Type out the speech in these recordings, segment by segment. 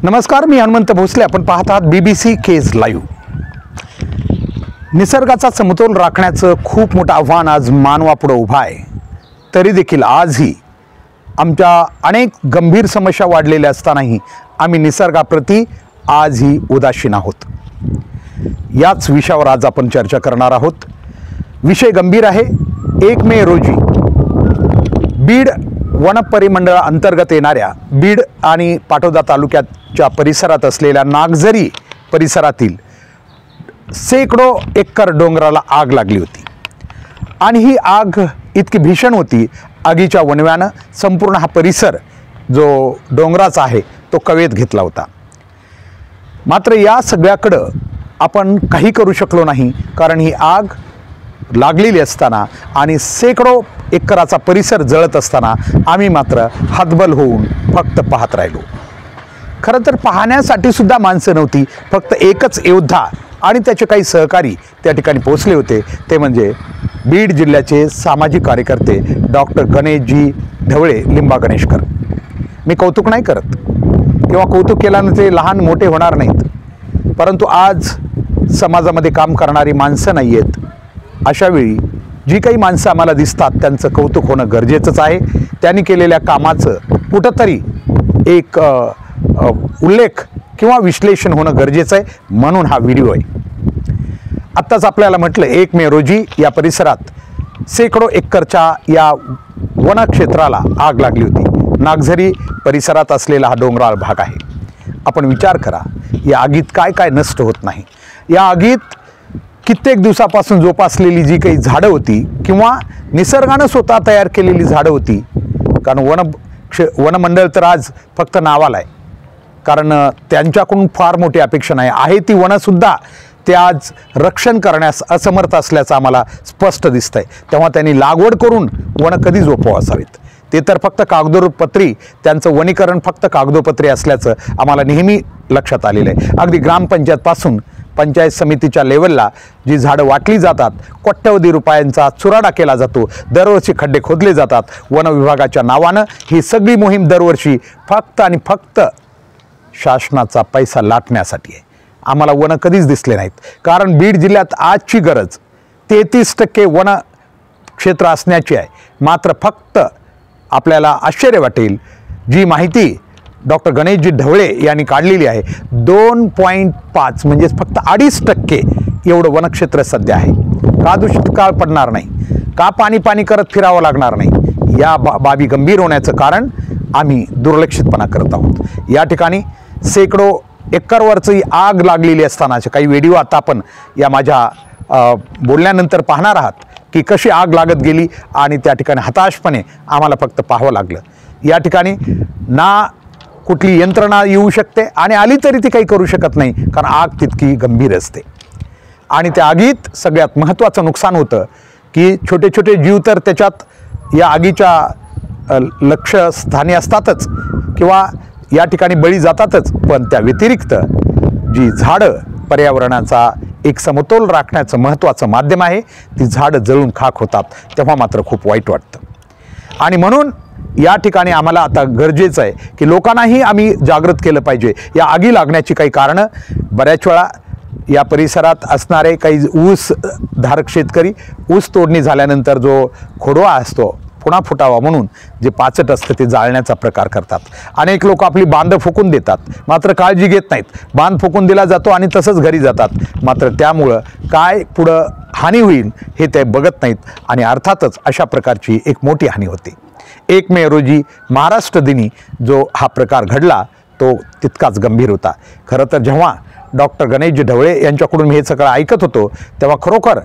नमस्कार, मी हनुमंत भोसले. आपण पाहत आहात BBC केज लाईव्ह. निसर्गाचा समतोल राखण्याचं खूप मोठं आव्हान आज मानवापुढे उभं आहे. तरी देखील आजही आमच्या अनेक गंभीर समस्या वाढलेल्या असतानाही आम्ही निसर्गाप्रती आजही उदासीन आहोत. याच विषयावर आज आपण चर्चा करणार आहोत. विषय गंभीर आहे. 1 मे रोजी बीड वन परिमंडळ अंतर्गत येणाऱ्या बीड आणि पाटोदा तालुक्याच्या परिसरात असलेल्या नागझरी परिसरातील शेकडो एकर डोंगराला आग लागली होती आणि ही आग इतकी भीषण होती, आगीच्या वणव्यानं संपूर्ण हा परिसर जो डोंगराचा आहे तो कवेत घेतला होता. मात्र या सगळ्याकडं आपण काही करू शकलो नाही, कारण ही आग लागलेली असताना आणि शेकडो एकराचा परिसर जळत असताना आम्ही मात्र हतबल होऊन फक्त पाहत राहिलो. खरं तर पाहण्यासाठी सुद्धा माणसं नव्हती, फक्त एकच योद्धा आणि त्याचे काही सहकारी त्या ठिकाणी पोहोचले होते. ते म्हणजे बीड जिल्ह्याचे सामाजिक कार्यकर्ते डॉक्टर गणेशजी ढवळे, लिंबा गणेशकर. मी कौतुक नाही करत किंवा कौतुक केल्यानं ते लहान मोठे होणार नाहीत, परंतु आज समाजामध्ये काम करणारी माणसं नाही आहेत. अशावेळी जी काही माणसं आम्हाला दिसतात त्यांचं कौतुक होणं गरजेचंच आहे. त्यांनी केलेल्या कामाचं कुठंतरी एक उल्लेख किंवा विश्लेषण होणं गरजेचं आहे, म्हणून हा व्हिडिओ आहे. आत्ताच आपल्याला म्हटलं 1 मे रोजी या परिसरात शेकडो एकरच्या या वनक्षेत्राला आग लागली होती. नागझरी परिसरात असलेला हा डोंगराळ भाग आहे. आपण विचार करा, या आगीत काय काय नष्ट होत नाही. या आगीत कित्येक दिवसापासून जोपासलेली जी काही झाडं होती किंवा निसर्गानं स्वतः तयार केलेली झाडं होती, कारण वनमंडळ तर आज फक्त नावाला आहे, कारण त्यांच्याकडून फार मोठी अपेक्षा नाही आहे. ती वनंसुद्धा ते आज रक्षण करण्यास असमर्थ असल्याचं आम्हाला स्पष्ट दिसतं आहे. तेव्हा त्यांनी लागवड करून वनं कधी जोपाव असावीत. ते तर फक्त कागदोपत्री, त्यांचं वनीकरण फक्त कागदोपत्री असल्याचं आम्हाला नेहमी लक्षात आलेलं आहे. अगदी ग्रामपंचायतपासून पंचायत समितीच्या लेवलला जी झाडं वाटली जातात, कोट्यवधी रुपयांचा चुराडा केला जातो, दरवर्षी खड्डे खोदले जातात वन विभागाच्या नावानं. ही सगळी मोहीम दरवर्षी फक्त आणि फक्त शासनाचा पैसा लाटण्यासाठी आहे. आम्हाला वन कधीच दिसले नाहीत, कारण बीड जिल्ह्यात आजची गरज 33% वन क्षेत्र असण्याची आहे. मात्र फक्त आपल्याला आश्चर्य वाटेल, जी माहिती डॉक्टर गणेशजी ढवळे यांनी काढलेली आहे, 2.5 म्हणजे फक्त 2.5% एवढं वनक्षेत्र सध्या आहे. का दुष्काळ पडणार नाही, का पाणी करत फिरावं लागणार नाही, या बाबी गंभीर होण्याचं कारण आम्ही दुर्लक्षितपणा करत आहोत. या ठिकाणी शेकडो एकरवरची आग लागलेली असतानाचे काही व्हिडिओ आता आपण या माझ्या बोलण्यानंतर पाहणार आहात की कशी आग लागत गेली आणि त्या ठिकाणी हताशपणे आम्हाला फक्त पाहावं लागलं. या ठिकाणी ना कुठली यंत्रणा येऊ शकते आणि आली तरी ती काही करू शकत नाही, कारण आग तितकी गंभीर असते. आणि त्या आगीत सगळ्यात महत्त्वाचं नुकसान होतं की छोटे छोटे जीव तर त्याच्यात या आगीच्या लक्ष्यस्थानी असतातच किंवा या ठिकाणी बळी जातातच, पण त्या व्यतिरिक्त जी झाडं पर्यावरणाचा एक समतोल राखण्याचं महत्त्वाचं माध्यम आहे, ती झाडं जळून खाक होतात. तेव्हा मात्र खूप वाईट वाटतं. आणि म्हणून या ठिकाणी आम्हाला आता गरजेचं आहे की लोकांनाही आम्ही जागृत केलं पाहिजे. या आगी लागण्याची काही कारणं, बऱ्याच वेळा या परिसरात असणारे काही ऊस धारक शेतकरी ऊस तोडणी झाल्यानंतर जो खोडवा असतो पुन्हा फुटावा म्हणून जे पाचट असतं ते जाळण्याचा प्रकार करतात. अनेक लोक आपली बांध फुकून देतात, मात्र काळजी घेत नाहीत. बांध फुकून दिला जातो आणि तसंच घरी जातात, मात्र त्यामुळं काय पुढं हानी होईल हे ते बघत नाहीत आणि अर्थातच अशा प्रकारची एक मोठी हानी होते. 1 मे रोजी महाराष्ट्र दिनी जो हा प्रकार घडला तो तितकाच गंभीर होता. खरं तर जेव्हा डॉक्टर गणेशजी ढवळे यांच्याकडून मी हे सगळं ऐकत होतो, तेव्हा खरोखर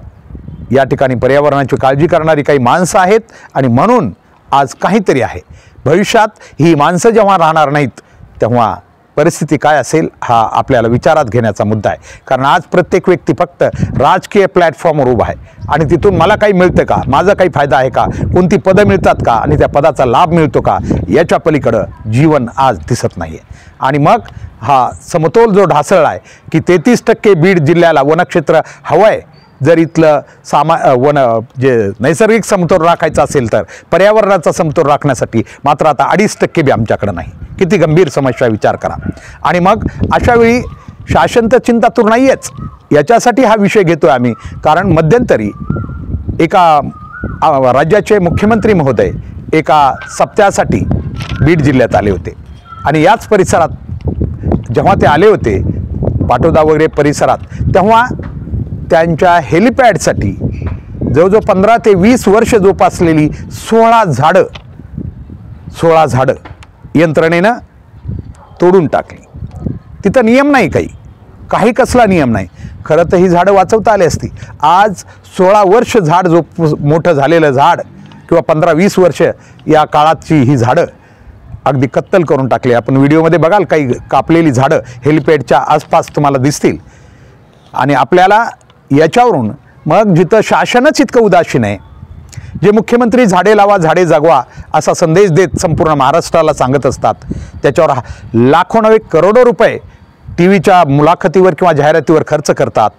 या ठिकाणी पर्यावरणाची काळजी करणारी काही माणसं आहेत आणि म्हणून आज काहीतरी आहे. भविष्यात ही माणसं जेव्हा राहणार नाहीत तेव्हा परिस्थिती काय असेल हा आपल्याला विचारात घेण्याचा मुद्दा आहे. कारण आज प्रत्येक व्यक्ती फक्त राजकीय प्लॅटफॉर्मवर उभा आहे आणि तिथून मला काही मिळतं का, माझा काही फायदा आहे का, कोणती पदं मिळतात का आणि त्या पदाचा लाभ मिळतो का, याच्या पलीकडं जीवन आज दिसत नाही आहे. आणि मग हा समतोल जो ढासळला आहे की 33% बीड जिल्ह्याला वनक्षेत्र हवं आहे. जर इथलं जे नैसर्गिक समतोल राखायचा असेल तर पर्यावरणाचा समतोल राखण्यासाठी मात्र आता 2.5% बी आमच्याकडे नाही. किती गंभीर समस्या विचार करा. आणि मग अशा वेळी शासन तर चिंतातूर नाही आहेच, याच्यासाठी हा विषय घेतो आहे आम्ही. कारण मध्यंतरी एका राज्याचे मुख्यमंत्री महोदय एका सप्त्यासाठी बीड जिल्ह्यात आले होते आणि याच परिसरात जेव्हा ते आले होते पाटोदा वगैरे परिसरात, तेव्हा त्यांच्या हेलिपॅडसाठी जवळजवळ 15 ते 20 वर्ष जोपासलेली 16 झाडं यंत्रणेनं तोडून टाकली. तिथं नियम नाही, काही कसला नियम नाही. खरं तर ही झाडं वाचवता आली असती. आज 16 वर्ष झाड जो मोठं झालेलं झाड किंवा 15-20 वर्ष या काळाची ही झाडं अगदी कत्तल करून टाकली. आपण व्हिडिओमध्ये बघाल काही कापलेली झाडं हेलिपॅडच्या आसपास तुम्हाला दिसतील. आणि आपल्याला याच्यावरून मग जिथं शासनच इतकं उदासीन आहे, जे मुख्यमंत्री झाडे लावा झाडे जगवा असा संदेश देत संपूर्ण महाराष्ट्राला सांगत असतात, त्याच्यावर लाखो नव्हे करोडो रुपये टी व्हीच्या मुलाखतीवर किंवा जाहिरातीवर खर्च करतात.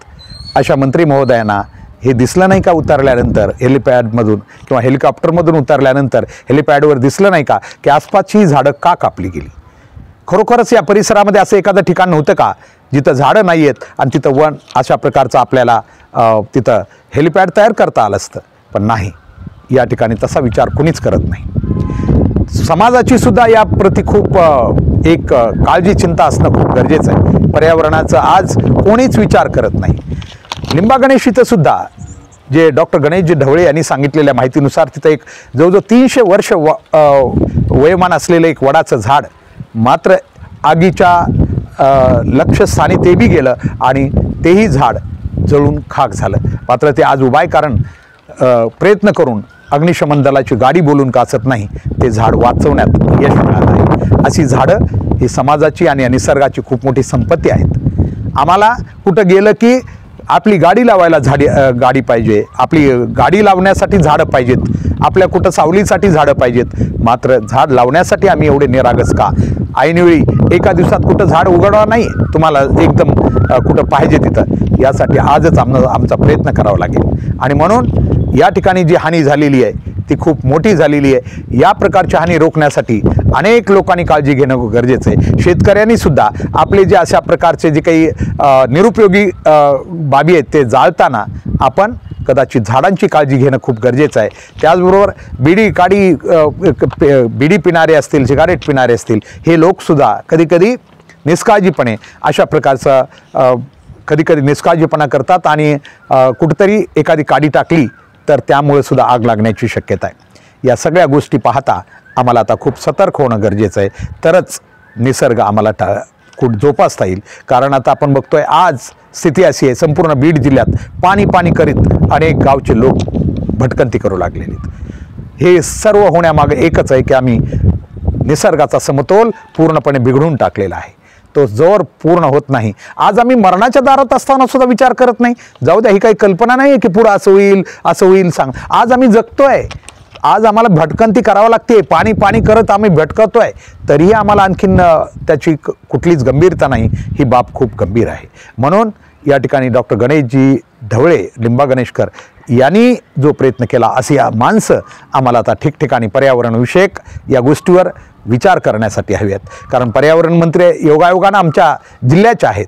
अशा मंत्री महोदयांना हे दिसलं नाही का उतरल्यानंतर हेलिपॅडमधून किंवा हेलिकॉप्टरमधून उतरल्यानंतर हेलिपॅडवर दिसलं नाही का की आसपासची झाडं का कापली गेली? खरोखरच या परिसरामध्ये असं एखादं ठिकाण नव्हतं का जिथं झाडं नाही आहेत आणि तिथं वन अशा प्रकारचं आपल्याला तिथं हेलिपॅड तयार करता आलं असतं? पण नाही, या ठिकाणी तसा विचार कोणीच करत नाही. समाजाची सुद्धा याप्रती खूप एक काळजी चिंता असणं खूप गरजेचं आहे. पर्यावरणाचं आज कोणीच विचार करत नाही. लिंबागणेश इथं सुद्धा जे डॉक्टर गणेशजी ढवळे यांनी सांगितलेल्या माहितीनुसार तिथं एक जवळजवळ 300 वर्ष वयोमान असलेलं एक वडाचं झाड मात्र आगीच्या लक्ष्यस्थानी ते बी गेलं आणि तेही झाड जळून खाक झालं. मात्र ते आज उभा आहे कारण प्रयत्न करून अग्निशमन दलाची गाडी बोलून काचत नाही, ते झाड वाचवण्यात यश मिळालं आहे. अशी झाडं ही समाजाची आणि निसर्गाची खूप मोठी संपत्ती आहेत. आम्हाला कुठं गेलं की आपली गाडी लावायला गाडी पाहिजे, आपली गाडी लावण्यासाठी झाडं पाहिजेत, आपल्या कुठं सावलीसाठी झाडं पाहिजेत. मात्र झाड लावण्यासाठी आम्ही एवढे निरागस का? ऐनवेळी एका दिवसात कुठं झाड उघडणार नाही, तुम्हाला एकदम कुठं पाहिजे तिथं, यासाठी आजच आमचा प्रयत्न करावा लागेल. आणि म्हणून या ठिकाणी जी हानी झालेली आहे ती खूप मोठी झालेली आहे. या प्रकारची हानी रोखण्यासाठी अनेक लोकांनी काळजी घेणं गरजेचं आहे. शेतकऱ्यांनी सुद्धा आपले जे अशा प्रकारचे जे काही निरुपयोगी बाबी आहेत ते जाळताना आपण कदाचित झाडांची काळजी घेणं खूप गरजेचं आहे. त्याचबरोबर बिडी पिणारे असतील, सिगारेट पिणारे असतील, हे लोकसुद्धा कधीकधी निष्काळजीपणे अशा प्रकारचा कधीकधी निष्काळजीपणा करतात आणि कुठंतरी एखादी काडी टाकली तर त्यामुळे सुद्धा आग लागण्याची शक्यता आहे. या सगळ्या गोष्टी पाहता आम्हाला आता खूप सतर्क होणं गरजेचं आहे, तरच निसर्ग आम्हाला जोपासता येईल. कारण आता आपण बघतोय आज स्थिती अशी आहे, संपूर्ण बीड जिल्ह्यात पाणी करीत अनेक गावचे लोक भटकंती करू लागलेले आहेत. हे सर्व होण्यामागे एकच आहे की आम्ही निसर्गाचा समतोल पूर्णपणे बिघडून टाकलेला आहे. तो जोर पूर्ण होत नाही. आज आम्ही मरणाच्या दारात असताना सुद्धा विचार करत नाही. जाऊ द्या, ही काही कल्पना नाही आहे की पुढं असं होईल सांग. आज आम्ही जगतोय, आज आम्हाला भटकंती करावं लागते, पाणी करत आम्ही भटकतोय, तरीही आम्हाला आणखीन त्याची कुठलीच गंभीरता नाही. ही बाब खूप गंभीर आहे. म्हणून या ठिकाणी डॉक्टर गणेशजी ढवळे, लिंबा गणेशकर यांनी जो प्रयत्न केला, अशी माणसं आम्हाला आता ठिकठिकाणी पर्यावरणविषयक या गोष्टीवर विचार करण्यासाठी हवे आहेत. कारण पर्यावरण मंत्री योगायोगानं आमच्या जिल्ह्याचे आहेत,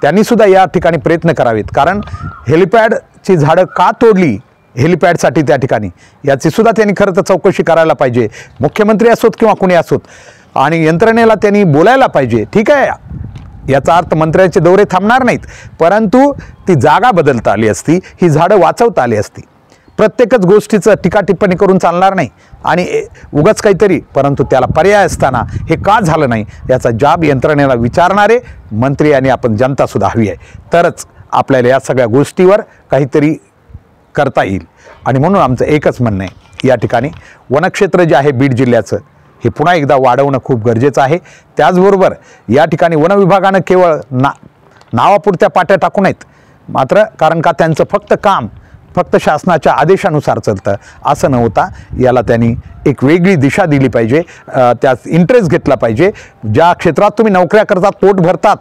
त्यांनीसुद्धा या ठिकाणी प्रयत्न करावेत. कारण हेलिपॅडची झाडं का तोडली हेलिपॅडसाठी त्या ठिकाणी, याचीसुद्धा त्यांनी खरं तर चौकशी करायला पाहिजे. मुख्यमंत्री असोत किंवा कोणी असोत, आणि यंत्रणेला त्यांनी बोलायला पाहिजे. ठीक आहे, याचा अर्थ मंत्र्यांचे दौरे थांबणार नाहीत, परंतु ती जागा बदलता आली असती, ही झाडं वाचवता आली असती. प्रत्येकच गोष्टीचं टीका टिप्पणी करून चालणार नाही आणि उगाच काहीतरी, परंतु त्याला पर्याय असताना हे का झालं नाही याचा जाब यंत्रणेला विचारणारे मंत्री आणि आपण जनतासुद्धा हवी आहे. तरच आपल्याला या सगळ्या गोष्टीवर काहीतरी करता येईल. आणि म्हणून आमचं एकच म्हणणं आहे, या ठिकाणी वनक्षेत्र जे आहे बीड जिल्ह्याचं, हे पुन्हा एकदा वाढवणं खूप गरजेचं आहे. त्याचबरोबर या ठिकाणी वन विभागानं केवळ नावापुरत्या पाट्या टाकू नयेत, मात्र कारण का त्यांचं फक्त शासनाच्या आदेशानुसार चालतं असं न होता याला त्यांनी एक वेगळी दिशा दिली पाहिजे, त्यात इंटरेस्ट घेतला पाहिजे. ज्या क्षेत्रात तुम्ही नोकऱ्या करतात, पोट भरतात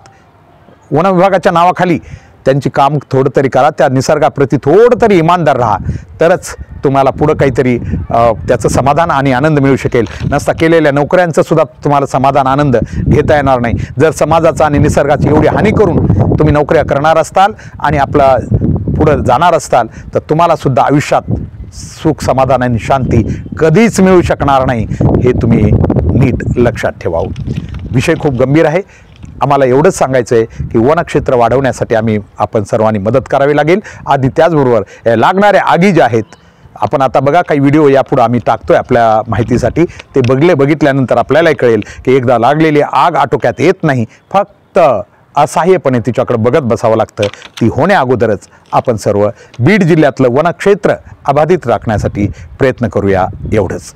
वन विभागाच्या नावाखाली, त्यांची काम थोडं तरी करा, त्या निसर्गाप्रती थोडं तरी इमानदार राहा, तरच तुम्हाला पुढं काहीतरी त्याचं समाधान आणि आनंद मिळू शकेल. नसता केलेल्या नोकऱ्यांचं सुद्धा तुम्हाला समाधान आनंद घेता येणार नाही. जर समाजाचा आणि निसर्गाची एवढी हानी करून तुम्ही नोकऱ्या करणार असताल आणि आपला पुढं जाणार असताल, तर तुम्हाला सुद्धा आयुष्यात सुख समाधान आणि शांती कधीच मिळू शकणार नाही. हे तुम्ही नीट लक्षात ठेवावं. विषय खूप गंभीर आहे. आम्हाला एवढंच सांगायचं आहे की वनक्षेत्र वाढवण्यासाठी आपण सर्वांनी मदत करावी लागेल. आणि त्याचबरोबर लागणाऱ्या आगी ज्या आहेत, आपण आता बघा काही व्हिडिओ यापुढे आम्ही टाकतोय आपल्या माहितीसाठी, ते बघितल्यानंतर आपल्यालाही कळेल की एकदा लागलेली आग आटोक्यात येत नाही, फक्त असहाय्यपणे तिच्याकडे बघत बसावं लागतं. ती होण्या अगोदरच आपण सर्व बीड जिल्ह्यातलं वनक्षेत्र अबाधित राखण्यासाठी प्रयत्न करूया. एवढंच.